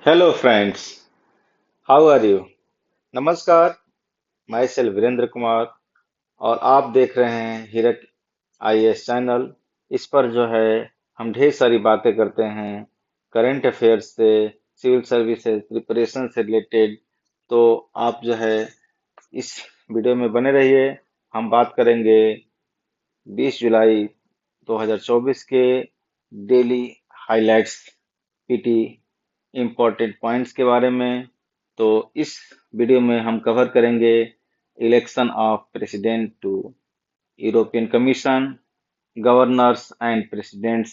Hello friends, how are you? नमस्कार, मैं cell Virendra Kumar और आप देख रहे हैं हिरक आईएएस चैनल। इस पर जो है हम ढेर सारी बातें करते हैं करंट अफेयर्स से, सिविल सर्विसेज प्रिपरेशन से रिलेटेड। तो आप जो है इस वीडियो में बने रहिए। हम बात करेंगे 20 जुलाई 2024 के daily highlights PT important points के बारे में। तो इस वीडियो में हम कवर करेंगे election of president to European commission, governors and presidents,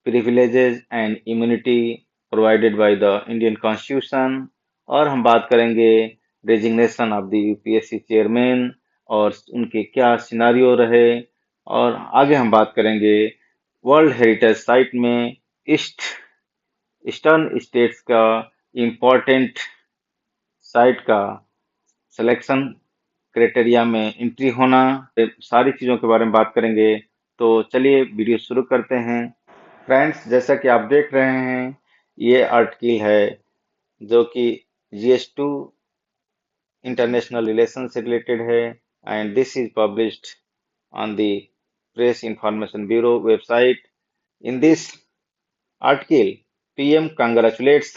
privileges and immunity provided by the Indian constitution. और हम बात करेंगे resignation of the UPSC chairman और उनके क्या सिनारियो रहे। और आगे हम बात करेंगे वर्ल्ड हेरिटेज साइट में ईस्ट ईस्टर्न स्टेट्स का इम्पोर्टेंट साइट का सिलेक्शन क्राइटेरिया में एंट्री होना, ये सारी चीज़ों के बारे में बात करेंगे। तो चलिए वीडियो शुरू करते हैं। फ्रेंड्स, जैसा कि आप देख रहे हैं, ये आर्टिकल है जो कि GS2 इंटरनेशनल रिलेशन से रिलेटेड है and this is published on the press information bureau website. In this article, PM congratulates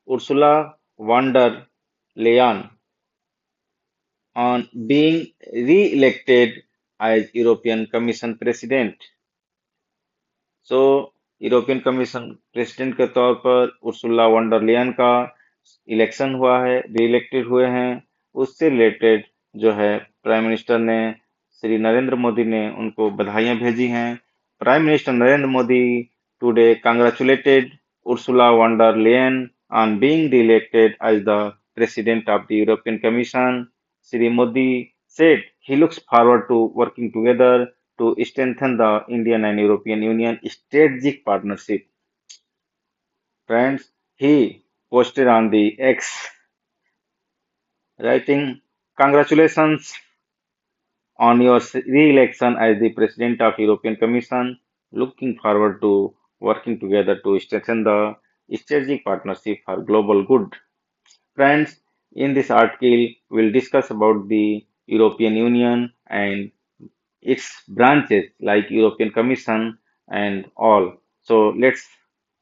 Ursula von der Leyen on being re-elected as European Commission President. So European commission president के तौर पर Ursula von der Leyen का election हुआ है, री elected हुए हैं। उससे रिलेटेड जो है प्राइम मिनिस्टर ने, श्री नरेंद्र मोदी ने उनको बधाइयां भेजी हैं। Prime minister Narendra Modi today congratulated Ursula von der Leyen on being reelected as the president of the European commission. Shri Modi said he looks forward to working together to strengthen the Indian and European Union strategic partnership. Friends, he posted on the X writing, congratulations on your re-election as the President of European Commission. Looking forward to working together to strengthen the strategic partnership for global good. Friends, in this article, we'll discuss about the European Union and its branches like European Commission and all. So let's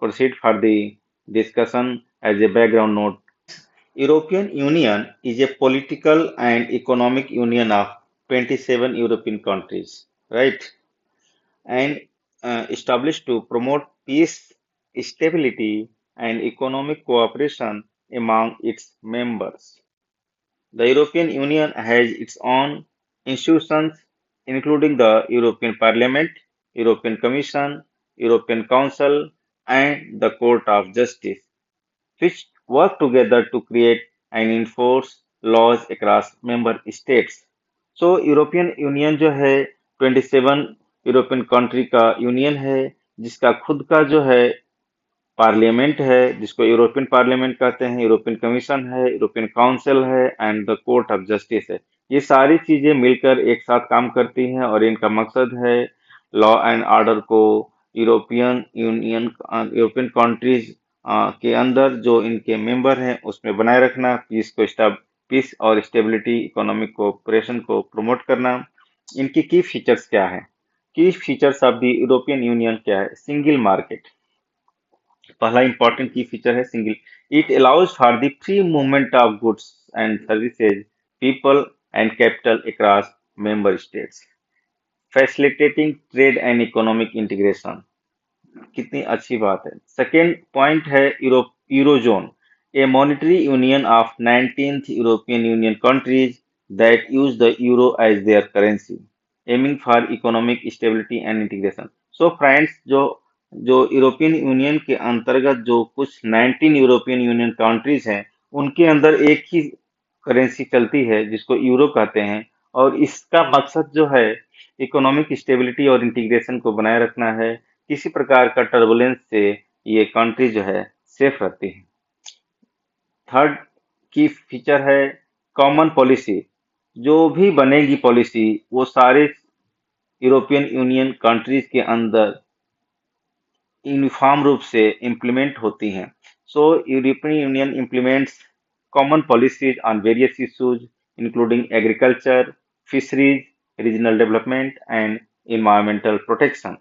proceed for the discussion. As a background note, European Union is a political and economic union of 27 European countries, right? And established to promote peace, stability, and economic cooperation among its members. The European Union has its own institutions, including the European Parliament, European Commission, European Council, and the Court of Justice, which work together to create and enforce laws across member states. So European union जो है 27 European country का union है, जिसका खुद का जो है parliament है, जिसको यूरोपियन पार्लियामेंट कहते हैं, यूरोपियन कमीशन है, यूरोपियन काउंसिल है and the court of justice है। ये सारी चीजें मिलकर एक साथ काम करती हैं और इनका मकसद है लॉ एंड ऑर्डर को यूरोपियन यूनियन यूरोपियन कंट्रीज के अंदर जो इनके मेंबर हैं उसमें बनाए रखना, पीस और स्टेबिलिटी, इकोनॉमिक कोऑपरेशन को प्रमोट करना। इनकी की फीचर्स क्या है? की features of the European union क्या है? सिंगल मार्केट पहला इंपॉर्टेंट की फीचर है single. It allows for the free movement of goods and services, people and capital across member states, facilitating trade and economic integration. कितनी अच्छी बात है। Second point है eurozone, A monetary union of 19th European union countries that use the euro as their currency, aiming for economic stability and integration. So friends, जो जो European union के अंतर्गत जो कुछ 19 यूरोपियन यूनियन कंट्रीज हैं, उनके अंदर एक ही करेंसी चलती है जिसको यूरो कहते हैं, और इसका मकसद जो है इकोनॉमिक स्टेबिलिटी और इंटीग्रेशन को बनाए रखना है। किसी प्रकार का टर्बुलेंस से ये कंट्री जो है सेफ रहती है। थर्ड की फीचर है कॉमन पॉलिसी। जो भी बनेगी पॉलिसी वो सारे यूरोपियन यूनियन कंट्रीज के अंदर यूनिफॉर्म रूप से इम्प्लीमेंट होती हैं। So, European Union implements common policies on various issues, including agriculture, fisheries, regional development, and environmental protection.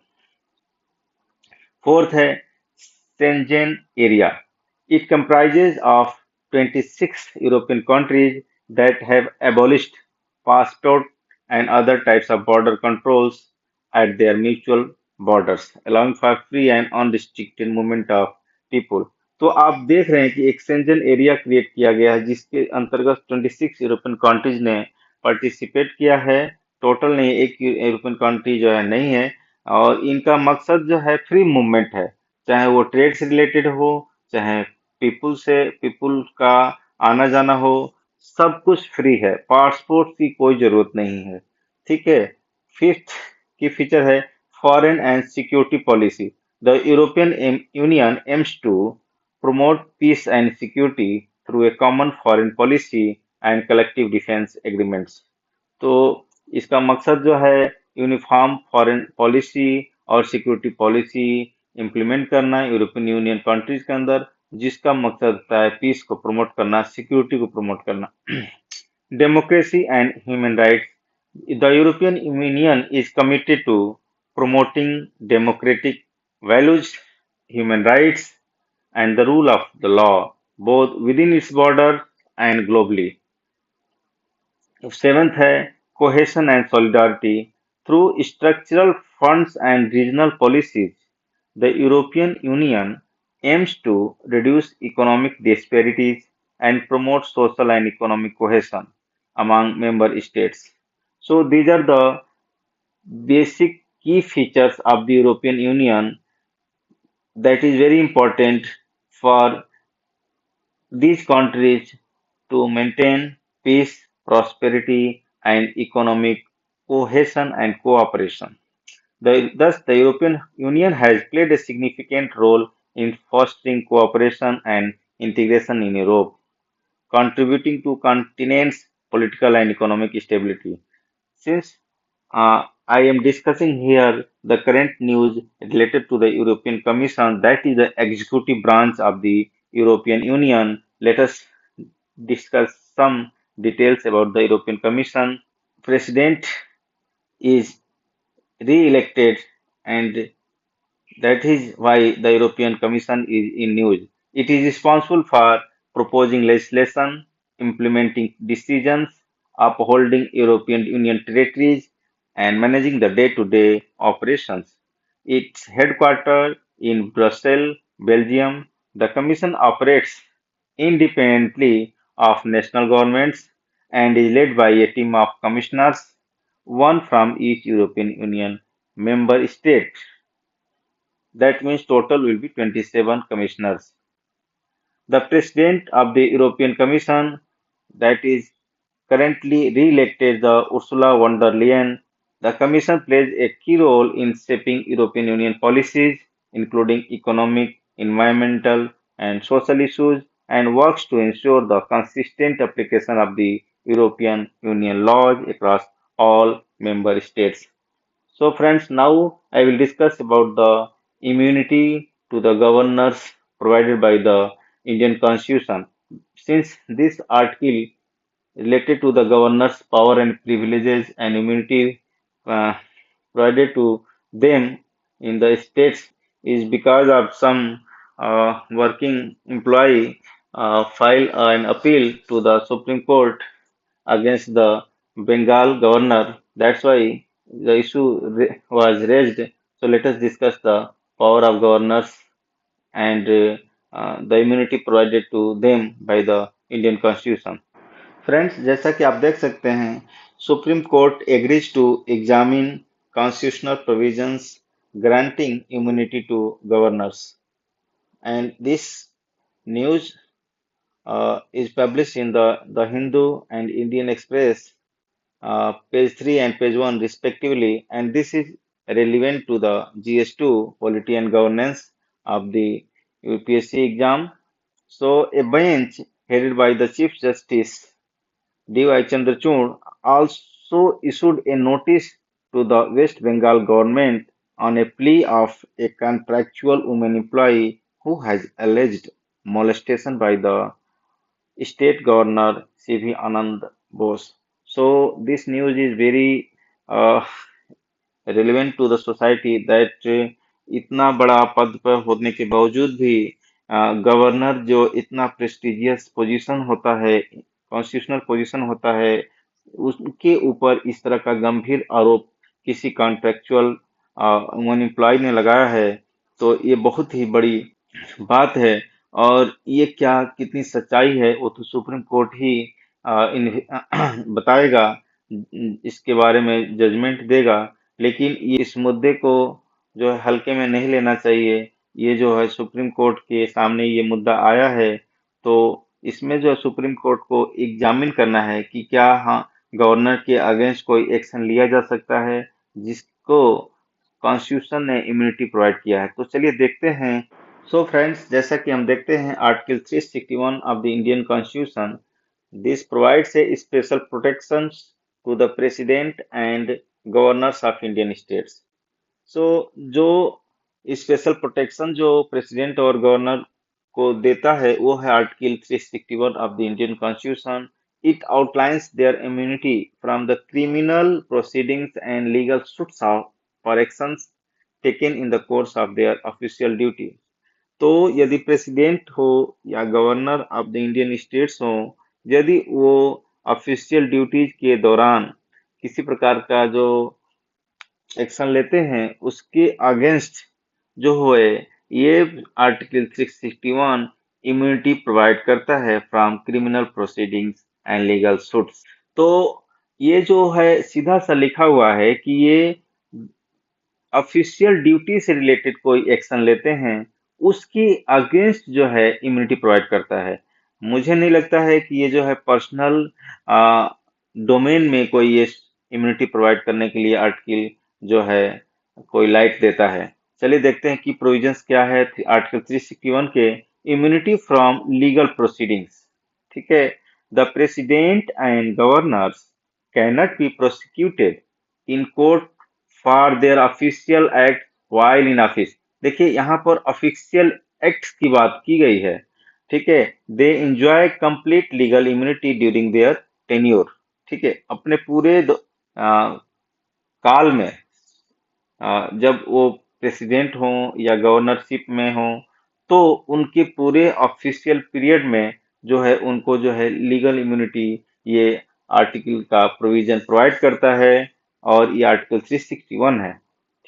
Fourth है Schengen area. It comprises of 26 European countries that have abolished passport and other types of border controls at their mutual borders, allowing for free and unrestricted movement of people. तो आप देख रहे हैं कि एक सेंजन area create किया गया है जिसके अंतर्गत 26 यूरोपियन कंट्रीज ने पार्टिसिपेट किया है। टोटल नहीं, एक यूरोपियन कंट्री जो है नहीं है। और इनका मकसद जो है फ्री मूवमेंट है, चाहे वो ट्रेड से रिलेटेड हो, चाहे पीपुल का आना जाना हो, सब कुछ फ्री है, पासपोर्ट की कोई जरूरत नहीं है। ठीक है। फिफ्थ की फीचर है foreign and security policy. The European union aims to promote peace and security through a common foreign policy and collective defense agreements। तो इसका मकसद जो है यूनिफॉर्म फॉरेन पॉलिसी और सिक्योरिटी पॉलिसी इम्प्लीमेंट करना European union countries के अंदर, जिसका मकसद होता है पीस को प्रमोट करना, सिक्योरिटी को प्रमोट करना। Democracy and human rights. The European union is committed to promoting democratic values, human rights, and the rule of the law, both within its border and globally। Seventh है cohesion and solidarity। Through structural funds and regional policies, the European Union aims to reduce economic disparities and promote social and economic cohesion among member states। So these are the basic key features of the European Union that is very important for these countries to maintain peace, prosperity, and economic cohesion and cooperation. Thus, the European Union has played a significant role in fostering cooperation and integration in Europe, contributing to continent's political and economic stability. Since I am discussing here the current news related to the European Commission, that is the executive branch of the European Union, let us discuss some details about the European Commission. President is re-elected, and that is why the European Commission is in news. It is responsible for proposing legislation, implementing decisions, upholding European Union territories, and managing the day-to-day operations. Its headquartered in Brussels, Belgium. The Commission operates independently of national governments and is led by a team of commissioners, one from each European Union member state. That means total will be 27 commissioners. The President of the European Commission, that is currently re-elected, the Ursula von der Leyen. The Commission plays a key role in shaping European Union policies, including economic, environmental, and social issues, and works to ensure the consistent application of the European Union laws across all member states. So, friends, now I will discuss about the immunity to the governors provided by the Indian Constitution. Since this article related to the governor's power and privileges and immunity uh, provided to them in the states is because of some working employee file an appeal to the Supreme Court against the Bengal governor. That's why the issue was raised. So let us discuss the power of governors and the immunity provided to them by the Indian Constitution. Friends, जैसा कि आप देख सकते हैं, supreme court agrees to examine constitutional provisions granting immunity to governors, and this news is published in the Hindu and Indian Express, page 3 and page 1 respectively, and this is relevant to the GS2 Polity and Governance of the UPSC exam. So a bench headed by the Chief Justice DY Chandrachud also issued a notice to the West Bengal government on a plea of a contractual woman employee who has alleged molestation by the State Governor C.V. Anand Bose. So this news is very uh, relevant to the society that इतना बड़ा पद पर होने के बावजूद भी governor जो इतना प्रेस्टिजियस पोजीशन होता है, कॉन्स्टिट्यूशनल पोजीशन होता है, उसके ऊपर इस तरह का गंभीर आरोप किसी कॉन्ट्रेक्चुअल वन एम्प्लॉय ने लगाया है, तो ये बहुत ही बड़ी बात है। और ये क्या कितनी सच्चाई है वो तो सुप्रीम कोर्ट ही बताएगा, इसके बारे में जजमेंट देगा। लेकिन ये इस मुद्दे को जो है हल्के में नहीं लेना चाहिए। ये जो है सुप्रीम कोर्ट के सामने ये मुद्दा आया है, तो इसमें जो है सुप्रीम कोर्ट को एग्जामिन करना है कि क्या हाँ गवर्नर के अगेंस्ट कोई एक्शन लिया जा सकता है जिसको कॉन्स्टिट्यूशन ने इम्यूनिटी प्रोवाइड किया है। तो चलिए देखते हैं। सो फ्रेंड्स, जैसा कि हम देखते हैं article 361 of the Indian constitution, this provides a special protections to the president and governors of Indian states. So जो स्पेशल प्रोटेक्शन जो प्रेसिडेंट और गवर्नर को देता है वो है article 361 of the Indian constitution. It outlines their immunity from the criminal proceedings and legal suits for actions taken in the course of their official duty. तो यदि प्रेसिडेंट हो या governor of the Indian states हो, यदि वो official duties के दौरान किसी प्रकार का जो एक्शन लेते हैं उसके अगेंस्ट जो होए, ये आर्टिकल 361 इम्यूनिटी प्रोवाइड करता है from criminal proceedings and legal suits. तो ये जो है सीधा सा लिखा हुआ है कि ये ऑफिशियल ड्यूटी से रिलेटेड कोई एक्शन लेते हैं उसके अगेंस्ट जो है इम्यूनिटी प्रोवाइड करता है। मुझे नहीं लगता है कि ये जो है पर्सनल डोमेन में कोई ये इम्यूनिटी प्रोवाइड करने के लिए आर्टिकल जो है कोई लाइट देता है। चलिए देखते हैं कि प्रोविजंस क्या है आर्टिकल 361 के। इम्यूनिटी फ्रॉम लीगल प्रोसीडिंग्स, ठीक है। The president and governors can not be prosecuted in court for their official act while in office. देखिए यहाँ पर ऑफिशियल एक्ट की बात की गई है, ठीक है। They enjoy complete legal immunity during their tenure, ठीक है। अपने पूरे काल में जब वो प्रेसिडेंट हो या गवर्नरशिप में हो, तो उनके पूरे ऑफिशियल पीरियड में जो है उनको जो है लीगल इम्यूनिटी ये आर्टिकल का प्रोविजन प्रोवाइड करता है, और ये आर्टिकल 361 है,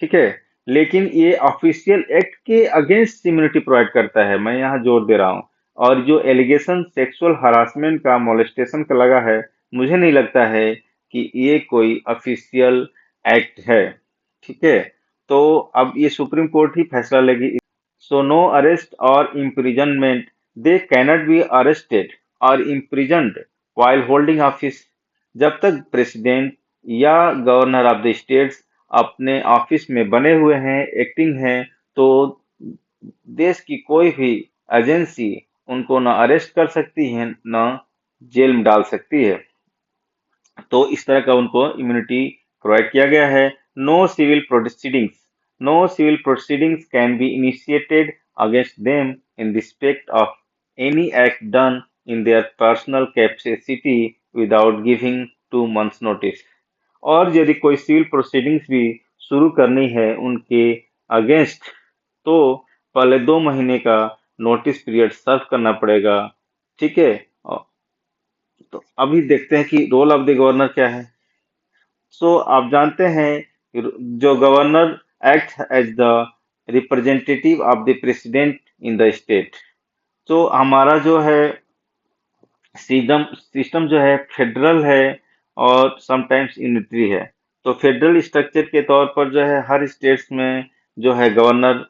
ठीक है। लेकिन ये ऑफिशियल एक्ट के अगेंस्ट इम्यूनिटी प्रोवाइड करता है, मैं यहाँ जोर दे रहा हूँ। और जो एलिगेशन सेक्सुअल हरासमेंट का, मोलेस्टेशन का लगा है, मुझे नहीं लगता है कि ये कोई ऑफिशियल एक्ट है, ठीक है। तो अब ये सुप्रीम कोर्ट ही फैसला लेगी। सो नो अरेस्ट और imprisonment, they cannot be arrested और इम्प्रिजन्ड while होल्डिंग ऑफिस। जब तक प्रेसिडेंट या गवर्नर ऑफ द स्टेट्स अपने ऑफिस में बने हुए हैं, एक्टिंग हैं, तो देश की कोई भी एजेंसी उनको न अरेस्ट कर सकती है न जेल में डाल सकती है। तो इस तरह का उनको इम्यूनिटी प्रोवाइड किया गया है। No civil proceedings, no civil proceedings can be initiated against them in respect of any act done in their personal capacity without giving 2 months notice. और यदि कोई सिविल प्रोसीडिंग्स भी शुरू करनी है उनके अगेंस्ट, तो पहले 2 महीने का नोटिस पीरियड सर्व करना पड़ेगा, ठीक है। तो अभी देखते हैं कि रोल ऑफ द गवर्नर क्या है। सो आप जानते हैं जो governor act as the representative of the president in the state. तो हमारा जो है सिस्टम सिस्टम जो है फेडरल है और समटाइम्स यूनिटरी है। तो फेडरल स्ट्रक्चर के तौर पर जो है हर स्टेट्स में जो है गवर्नर,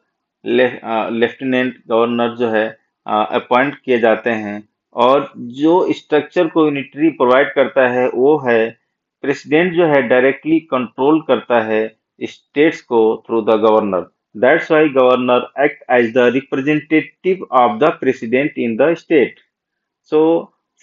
लेफ्टिनेंट गवर्नर जो है अपॉइंट किए जाते हैं। और जो स्ट्रक्चर को यूनिटरी प्रोवाइड करता है वो है प्रेसिडेंट जो है डायरेक्टली कंट्रोल करता है स्टेट्स को through the governor. That's why governor act as the representative of the president in the state. So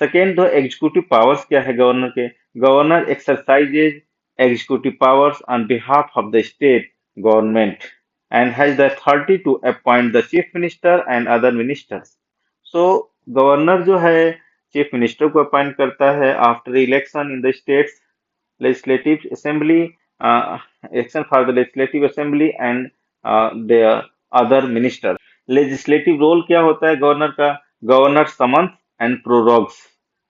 second, the executive powers क्या है गवर्नर के। Governor exercises executive powers on behalf of the state government and has the authority to appoint the chief minister and other ministers. So governor जो है chief minister को appoint करता है after election in the states legislative assembly, action for the legislative assembly and their other ministers. Legislative role क्या होता है governor का? Governor summons and prorogues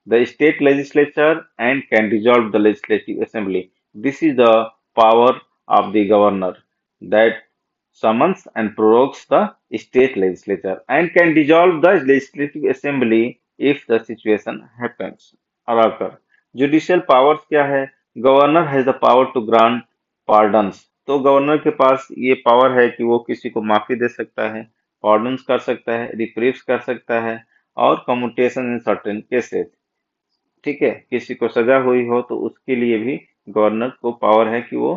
the state legislature and can dissolve the legislative assembly. This is the power of the governor that summons and prorogues the state legislature and can dissolve the legislative assembly if the situation happens or occur. Judicial powers क्या है? Governor has the power to grant pardons. तो governor के पास ये power है कि वो किसी को माफी दे सकता है, पार्डन्स कर सकता है, रिप्रीव्स कर सकता है और कम्यूटेशन इन सर्टेन केसेस। ठीक है, किसी को सजा हुई हो तो उसके लिए भी गवर्नर को पावर है कि वो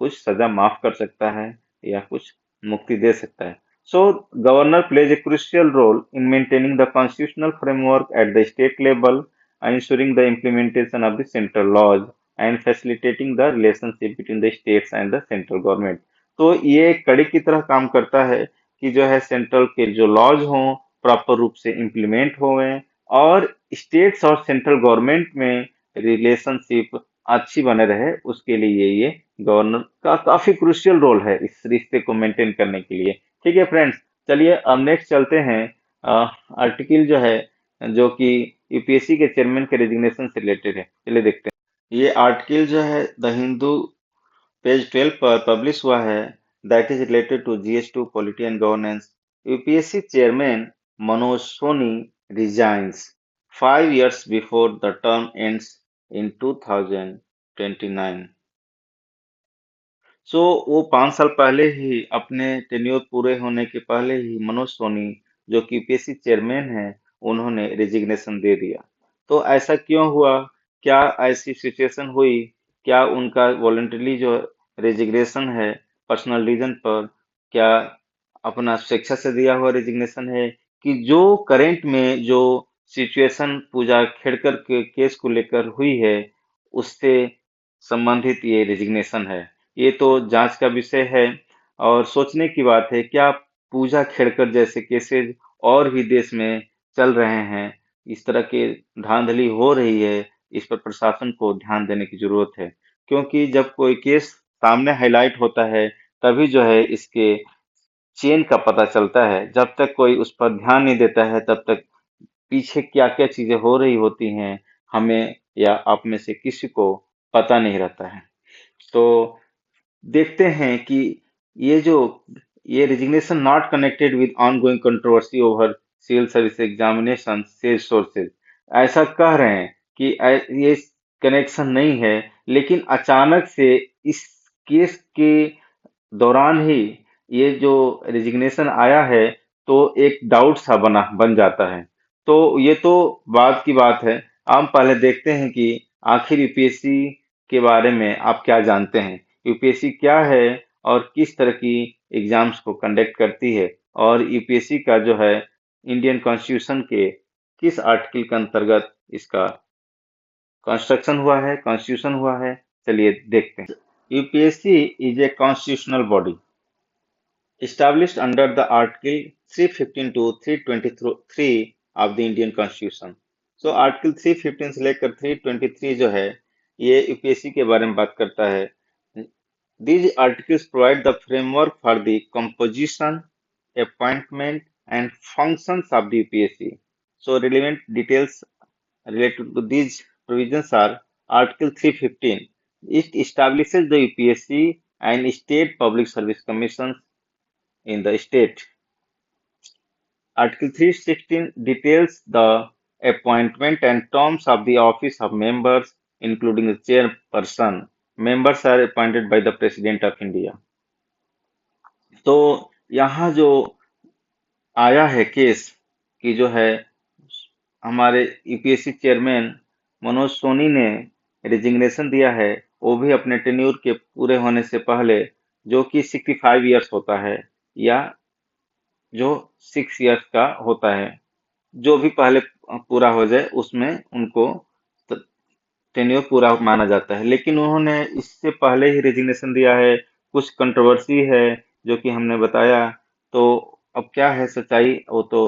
कुछ सजा माफ कर सकता है या कुछ मुक्ति दे सकता है। So governor plays a crucial role in maintaining the constitutional framework at the state level, ensuring the implementation of the central laws and facilitating the relationship between the states and the central government। तो ये एक कड़ी की तरह काम करता है कि जो है सेंट्रल के जो लॉज हों प्रॉपर रूप से इम्प्लीमेंट हों और स्टेट्स और सेंट्रल गवर्नमेंट में रिलेशनशिप अच्छी बने रहे, उसके लिए ये गवर्नर का काफी क्रुशियल रोल है इस रिश्ते को मेंटेन करने के लिए। ठीक है फ्रेंड्स, चलिए अब नेक्स्ट चलते हैं। आर्टिकल जो है जो कि यूपीएससी के चेयरमैन के रेजिग्नेशन से रिलेटेड है, चलिए देखते हैं। ये आर्टिकल जो है द हिंदू पेज 12 पर पब्लिश हुआ है, that is related to GS two polity and governance. UPSC chairman Manoj Soni resigns 5 years before the term ends in 2029। So वो 5 साल पहले ही अपने टेन्योर पूरे होने के पहले ही मनोज सोनी जो कि यूपीएससी चेयरमैन हैं उन्होंने रेजिग्नेशन दे दिया। तो ऐसा क्यों हुआ? क्या ऐसी सिचुएशन हुई? क्या उनका वॉलंटरी जो रेजिग्नेशन है पर्सनल रीजन पर, क्या अपना स्वेच्छा से दिया हुआ रेजिग्नेशन है कि जो करंट में जो सिचुएशन पूजा खेड़कर के केस को लेकर हुई है उससे संबंधित ये रेजिग्नेशन है? ये तो जांच का विषय है और सोचने की बात है, क्या पूजा खेड़कर जैसे केसेस और भी देश में चल रहे हैं? इस तरह की धांधली हो रही है, इस पर प्रशासन को ध्यान देने की जरूरत है, क्योंकि जब कोई केस सामने हाईलाइट होता है तभी जो है इसके चेन का पता चलता है। जब तक कोई उस पर ध्यान नहीं देता है तब तक पीछे क्या क्या चीजें हो रही होती हैं हमें या आप में से किसी को पता नहीं रहता है। तो देखते हैं कि ये जो ये resignation not connected with ongoing controversy over civil service examination says sources, ऐसा कह रहे हैं कि ये कनेक्शन नहीं है, लेकिन अचानक से इस केस के दौरान ही ये जो रेजिग्नेशन आया है तो एक डाउट सा बन जाता है। तो ये तो बाद की बात है। हम पहले देखते हैं कि आखिर यूपीएससी के बारे में आप क्या जानते हैं, यूपीएससी क्या है और किस तरह की एग्जाम्स को कंडक्ट करती है और यूपीएससी का जो है इंडियन कॉन्स्टिट्यूशन के किस आर्टिकल के अंतर्गत इसका कंस्ट्रक्शन हुआ है, कॉन्स्टिट्यूशन हुआ है। चलिए देखते हैं। UPSC is a constitutional body established under the Article 315 to 323 of the Indian Constitution। So Article 315 से लेकर 323 जो है ये यूपीएससी के बारे में बात करता है। These articles provide the framework for the composition, appointment and functions of the UPSC। So relevant details related to these provisions are Article 315. It establishes the UPSC and state public service commissions in the state। Article 316 details the appointment and terms of the office of members, including the chairperson। Members are appointed by the President of India। तो यहाँ जो आया है case कि जो है हमारे UPSC chairman Manoj Soni ने रेजिग्नेशन दिया है, वो भी अपने टेन्योर के पूरे होने से पहले, जो कि 65 ईयर्स होता है या जो 6 ईयर्स का होता है, जो भी पहले पूरा हो जाए उसमें उनको टेन्योर पूरा माना जाता है। लेकिन उन्होंने इससे पहले ही रेजिग्नेशन दिया है, कुछ कंट्रोवर्सी है जो कि हमने बताया। तो अब क्या है सच्चाई वो तो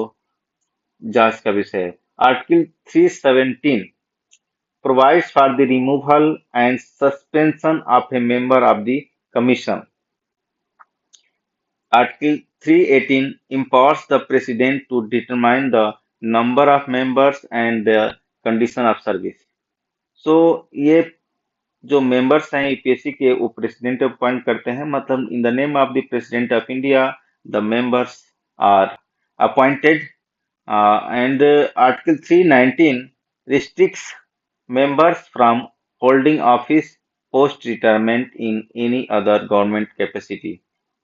जांच का विषय है। Article 317 provides for the removal and suspension of a member of the commission. Article 318 empowers the President to determine the number of members and the condition of service. So ये जो मेंबर्स हैं यूपीएससी के वो president appoint करते हैं, मतलब in the name of the president of India the members are appointed, and Article 319 restricts members from holding office post retirement in any other government capacity.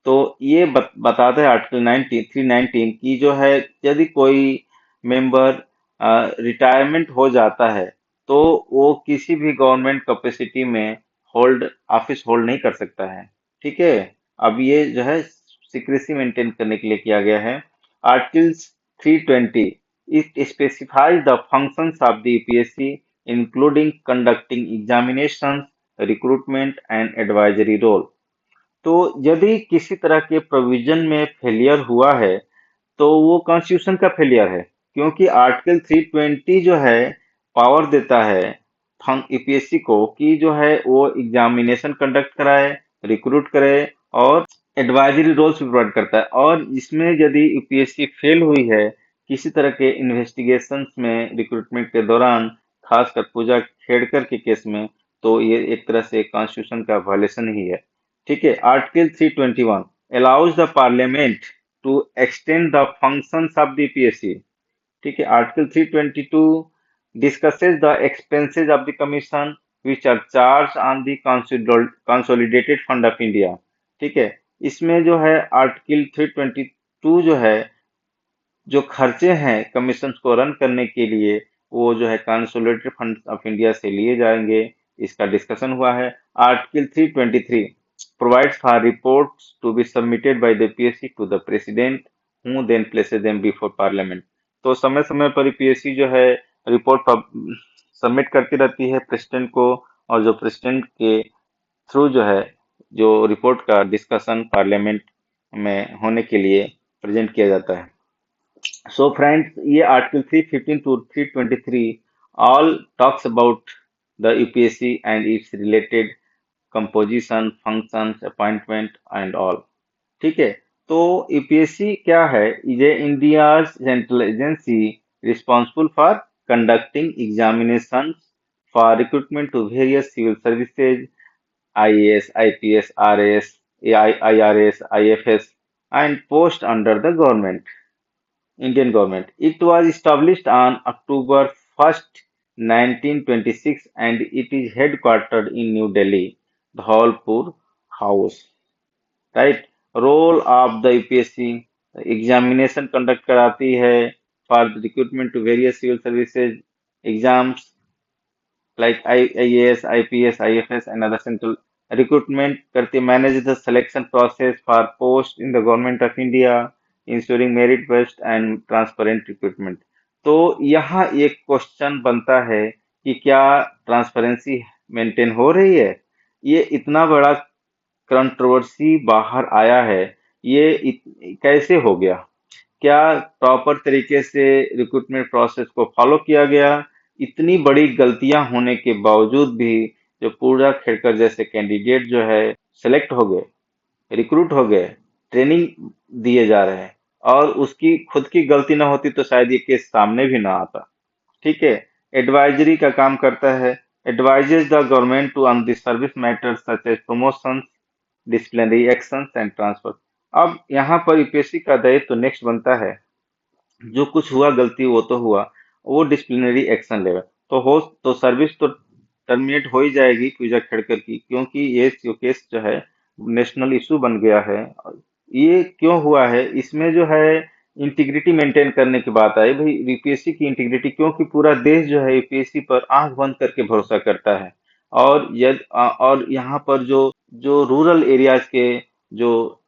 तो ये बताता है आर्टिकल 319 की जो है यदि कोई मेंबर रिटायरमेंट हो जाता है तो वो किसी भी गवर्नमेंट कैपेसिटी में होल्ड ऑफिस होल्ड नहीं कर सकता है। ठीक है, अब ये जो है सीक्रेसी मेंटेन करने के लिए किया गया है। Article 320 it specifies the functions of the UPSC including conducting examinations, recruitment and advisory role. तो यदि किसी तरह के प्रोविजन में फेलियर हुआ है तो वो कॉन्स्टिट्यूशन का फेलियर है, क्योंकि आर्टिकल 320 जो है पावर देता है यूपीएससी को कि जो है वो एग्जामिनेशन कंडक्ट कराए, रिक्रूट करे और एडवाइजरी रोल्स भी प्रोवाइड करता है। और इसमें यदि यूपीएससी फेल हुई है किसी तरह के इन्वेस्टिगेशंस में रिक्रूटमेंट के दौरान, खासकर पूजा खेड़कर के केस में, तो ये एक तरह से कॉन्स्टिट्यूशन का वायलेशन ही है। ठीक है, article 321 allows the parliament to extend the functions of the PSC. ठीक है, article 322 discusses the expenses of the commission which are charged on the consolidated fund of India. ठीक है, इसमें जो है आर्टिकल 322 जो है जो खर्चे हैं कमीशन को रन करने के लिए वो जो है कंसोलिडेटेड फंड ऑफ इंडिया से लिए जाएंगे, इसका डिस्कशन हुआ है। Article 323 provides for reports to be submitted by the PSC to the president who then places them before parliament. तो समय समय पर पीएससी जो है रिपोर्ट सबमिट करती रहती है प्रेसिडेंट को, और जो प्रेसिडेंट के थ्रू जो है जो रिपोर्ट का डिस्कशन पार्लियामेंट में होने के लिए प्रेजेंट किया जाता है। सो फ्रेंड्स, ये article 315 to 323 all talks about the UPSC and its related composition, functions, appointment and all. ठीक है, तो यूपीएससी क्या है? ये India central agency responsible for conducting examination for recruitment to various civil services, IAS, IPS, RAS, IRS, IFS, and post under the government, Indian government. It was established on October 1st, 1926, and it is headquartered in New Delhi, Dhawalpur House. Right? Role of the UPSC examination conduct कराती है for the recruitment to various civil services exams like IAS, IPS, IFS, and other central recruitment करती, manage the selection process for post in the government of India, ensuring merit based and transparent recruitment. तो यहाँ एक question बनता है कि क्या transparency maintain हो रही है? ये इतना बड़ा कंट्रोवर्सी बाहर आया है, ये कैसे हो गया? क्या प्रॉपर तरीके से रिक्रूटमेंट प्रोसेस को फॉलो किया गया? इतनी बड़ी गलतियां होने के बावजूद भी जो पूजा खेड़कर जैसे कैंडिडेट जो है सेलेक्ट हो गए, रिक्रूट हो गए, ट्रेनिंग दिए जा रहे हैं, और उसकी खुद की गलती ना होती तो शायद ये केस सामने भी ना आता। ठीक है, एडवाइजरी का काम करता है, advises the government to on the service matters such as promotions, disciplinary actions and transfer. अब यहाँ पर यूपीएससी का दायित्व तो नेक्स्ट बनता है, जो कुछ हुआ गलती वो तो हुआ, वो डिसिप्लिनरी एक्शन लेगा तो सर्विस तो टर्मिनेट हो ही जाएगी पूजा खेड़कर की, क्योंकि ये जो केस जो है नेशनल इशू बन गया है। ये क्यों हुआ है? इसमें जो है इंटीग्रिटी मेंटेन करने की बात आई भाई, यूपीएससी की इंटीग्रिटी, क्योंकि पूरा देश जो है यूपीएससी पर आंख बंद करके भरोसा करता है। और यहाँ पर जो जो रूरल एरियाज के, जो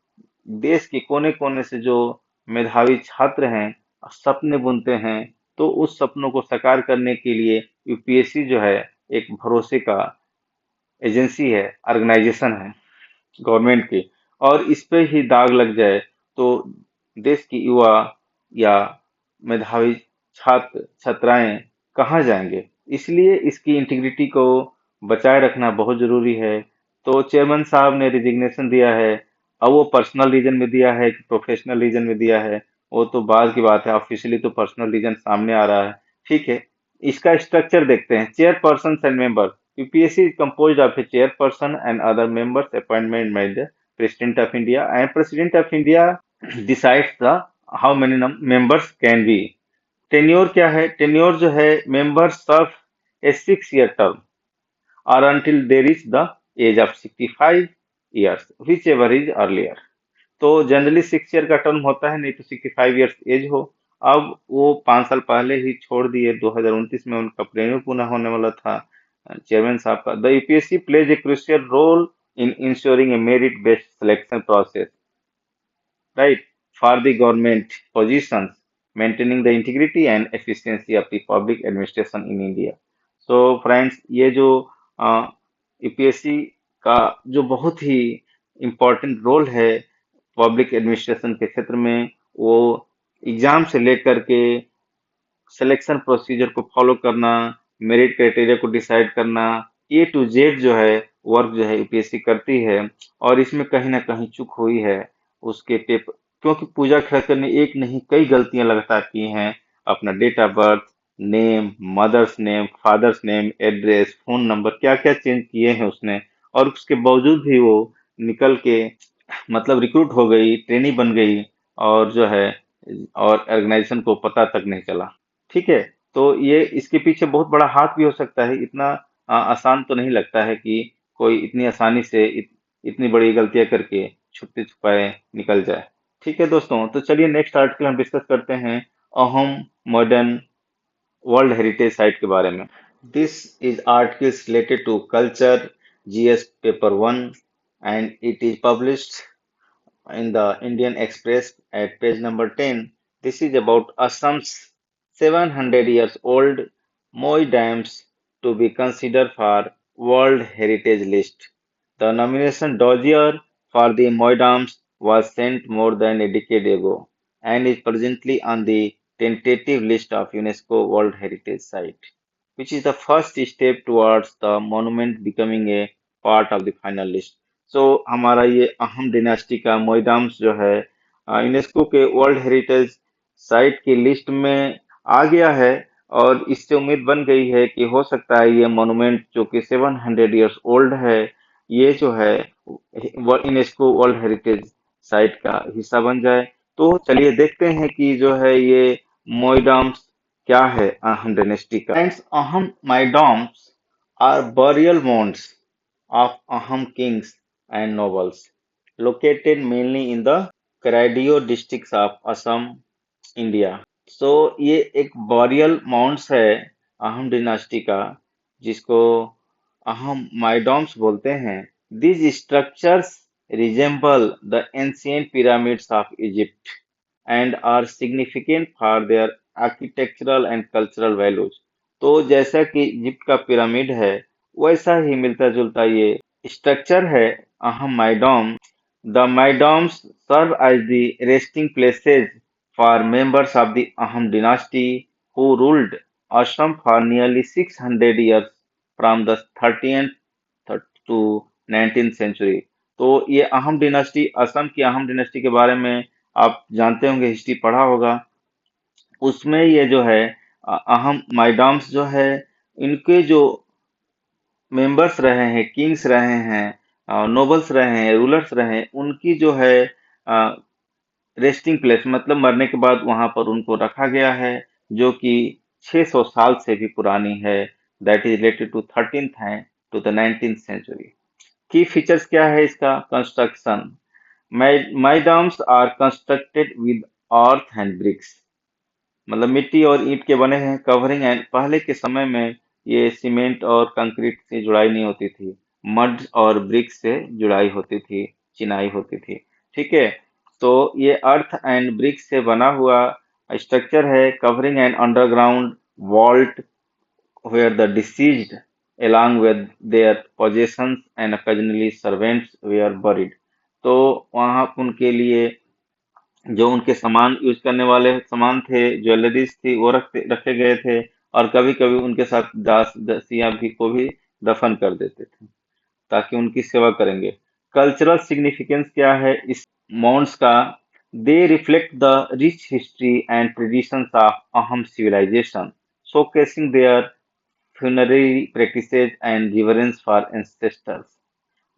देश के कोने कोने से जो मेधावी छात्र हैं, सपने बुनते हैं, तो उस सपनों को साकार करने के लिए यूपीएससी जो है एक भरोसे का एजेंसी है, ऑर्गेनाइजेशन है गवर्नमेंट की। और इस पे ही दाग लग जाए तो देश की युवा या मेधावी छात्र छात्राएं कहाँ जाएंगे। इसलिए इसकी इंटीग्रिटी को बचाए रखना बहुत जरूरी है। तो चेयरमैन साहब ने रिजिग्नेशन दिया है। अब वो पर्सनल रीजन में दिया है कि प्रोफेशनल रीजन में दिया है, वो तो बाद की बात है। ऑफिशियली तो पर्सनल रीजन सामने आ रहा है। ठीक है, इसका स्ट्रक्चर देखते हैं। Chairperson and member. UPSC is composed of a chairperson and other members appointment by the president of India, and president of India decides the how many members can be. Tenure क्या है? Tenure जो है, member serve a 6 year term or until they reach the age of 65 years, whichever is earlier। तो generally 6 year का term होता है, नहीं तो 65 years एज हो। अब वो 5 साल पहले ही छोड़ दिए, 2029 में उनका प्रेरणा पूरा होने वाला था चेयरमैन साहब का। The UPSC plays a crucial role in ensuring a merit based selection process, right, for the government positions, maintaining the integrity and efficiency of the public administration in India। So friends, ये जो UPSC का जो बहुत ही important role है public administration के क्षेत्र में, वो एग्जाम से लेकर के सिलेक्शन प्रोसीजर को फॉलो करना, मेरिट क्राइटेरिया को डिसाइड करना, A to Z जो है वर्क जो है यूपीएससी करती है। और इसमें कहीं ना कहीं चूक हुई है उसके पेपर, क्योंकि पूजा खड़कर ने एक नहीं कई गलतियां लगातार की हैं। अपना date of birth, name, mother's name, father's name, address, phone number, क्या क्या चेंज किए हैं उसने। और उसके बावजूद भी वो निकल के मतलब रिक्रूट हो गई, ट्रेनी बन गई, और जो है और ऑर्गेनाइजेशन को पता तक नहीं चला। ठीक है, तो ये इसके पीछे बहुत बड़ा हाथ भी हो सकता है। इतना आसान तो नहीं लगता है कि कोई इतनी आसानी से इतनी बड़ी गलतियां करके छुपते छुपाए निकल जाए। ठीक है दोस्तों, तो चलिए नेक्स्ट आर्टिकल हम डिस्कस करते हैं अहम मॉडर्न वर्ल्ड हेरिटेज साइट के बारे में। This is article related to culture, GS paper 1, and it is published in the Indian Express at page number 10. This is about Assam's 700 years old Moi dams to be considered for World Heritage List. The nomination dossier for the Moi dams was sent more than a decade ago and is presently on the tentative list of UNESCO World Heritage Site, which is the first step towards the monument becoming a part of the final list। सो हमारा ये अहम dynasty का मोइडाम्स जो है UNESCO के world heritage site की list में आ गया है। और इससे उम्मीद बन गई है कि हो सकता है ये मोनूमेंट जो कि 700 years ओल्ड है, ये जो है यूनेस्को वर्ल्ड हेरिटेज साइट का हिस्सा बन जाए। तो चलिए देखते हैं कि जो है ये मोइडाम्स क्या है अहम डिनास्टी का। फ्रेंड्स, अहम मोइडाम्स are burial mounds of Ahom kings and nobles, located mainly in the Karadio districts of Assam, India। सो ये एक बॉरियल माउंट्स है अहम डिनास्टी का, जिसको अहम माइडॉम्स बोलते हैं। These structures resemble the ancient pyramids of Egypt and are significant for their architectural and cultural values। तो जैसा कि इजिप्ट का पिरामिड है, वैसा ही मिलता जुलता ये स्ट्रक्चर है अहम माइडॉम। The Maidoms serve as the resting places for members of the Ahom dynasty who ruled Assam for nearly 600 years from the 13th to 19th century। तो ये अहम डिनास्टी, असम की अहम डिनास्टी के बारे में आप जानते होंगे, हिस्ट्री पढ़ा होगा। उसमें ये जो है अहम माइडॉम्स जो है, इनके जो मेंबर्स रहे हैं, किंग्स रहे हैं, नोबल्स रहे हैं, रूलर्स रहे हैं, उनकी जो है रेस्टिंग प्लेस मतलब मरने के बाद वहां पर उनको रखा गया है, जो कि 600 साल से भी पुरानी है। That is related to 13th है टू द 19th सेंचुरी। की फीचर्स क्या है इसका? Construction. Moidams are constructed with earth and bricks, मतलब मिट्टी और ईंट के बने हैं। कवरिंग एंड, पहले के समय में ये सीमेंट और कंक्रीट से जुड़ाई नहीं होती थी, मड और ब्रिक से जुड़ाई होती थी, चिनाई होती थी। ठीक है, तो ये अर्थ एंड ब्रिक से बना हुआ स्ट्रक्चर है। Covering and underground vault where the deceased along with their possessions and occasionally servants were buried। तो वहां उनके लिए जो उनके सामान यूज करने वाले सामान थे, ज्वेलरीज थी, वो रखे गए थे। और कभी कभी उनके साथ दास दसिया भी को भी दफन कर देते थे ताकि उनकी सेवा करेंगे। कल्चरल सिग्निफिकेंस क्या है इस माउंट्स का? They reflect the rich history and traditions of Ahom civilization, showcasing their funerary practices and reverence for ancestors।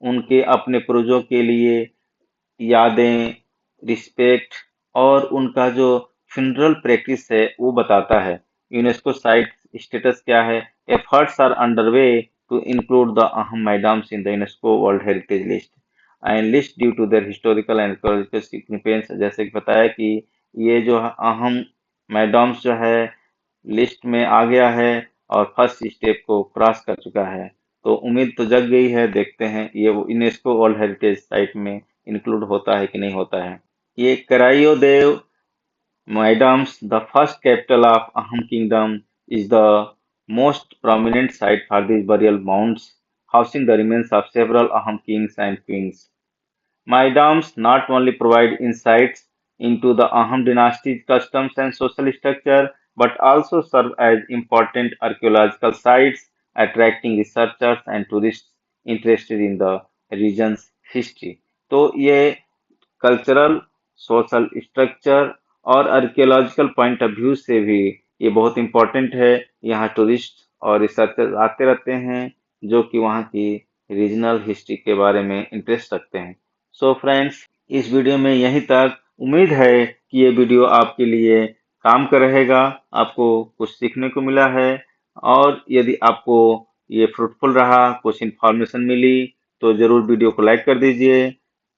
उनके अपने पूर्वजों के लिए यादें, रिस्पेक्ट और उनका जो फ्यूनरल प्रैक्टिस है वो बताता है। यूनेस्को साइट स्टेटस क्या है? Efforts are underway to include the Ahom moidams in the UNESCO world heritage list and list due to their historical and ecological significance. जैसे कि बताया कि ये जो अहम मैदाम्स जो है लिस्ट में आ गया है और फर्स्ट स्टेप को क्रॉस कर चुका है। तो उम्मीद तो जग गई है, देखते हैं ये यूनेस्को वर्ल्ड हेरिटेज साइट में इंक्लूड होता है कि नहीं होता है। ये कराइयो देव Maidams, the first capital of Ahom Kingdom, is the most prominent site for these burial mounds, housing the remains of several Ahom kings and queens. Maidams not only provide insights into the Ahom dynasty's customs and social structure, but also serve as important archaeological sites, attracting researchers and tourists interested in the region's history. तो ये cultural, social structure और archaeological point of view से भी ये बहुत important है। यहाँ tourist और रिसर्चर आते रहते हैं जो कि वहाँ की रीजनल हिस्ट्री के बारे में इंटरेस्ट रखते हैं। सो फ्रेंड्स, इस वीडियो में यहीं तक। उम्मीद है कि ये वीडियो आपके लिए काम का रहेगा, आपको कुछ सीखने को मिला है। और यदि आपको ये फ्रूटफुल रहा, कुछ इन्फॉर्मेशन मिली, तो ज़रूर वीडियो को लाइक कर दीजिए।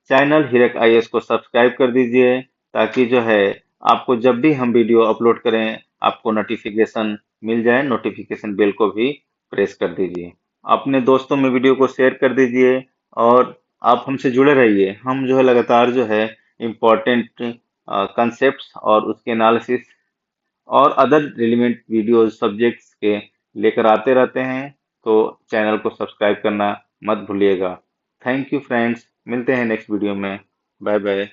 चैनल हिरक आईएएस को सब्सक्राइब कर दीजिए ताकि जो है आपको जब भी हम वीडियो अपलोड करें आपको नोटिफिकेशन मिल जाए। नोटिफिकेशन बेल को भी प्रेस कर दीजिए। अपने दोस्तों में वीडियो को शेयर कर दीजिए और आप हमसे जुड़े रहिए। हम जो है लगातार जो है इम्पोर्टेंट कंसेप्ट्स और उसके एनालिसिस और अदर रिलेवेंट वीडियोज सब्जेक्ट्स के लेकर आते रहते हैं। तो चैनल को सब्सक्राइब करना मत भूलिएगा। थैंक यू फ्रेंड्स, मिलते हैं नेक्स्ट वीडियो में। Bye bye.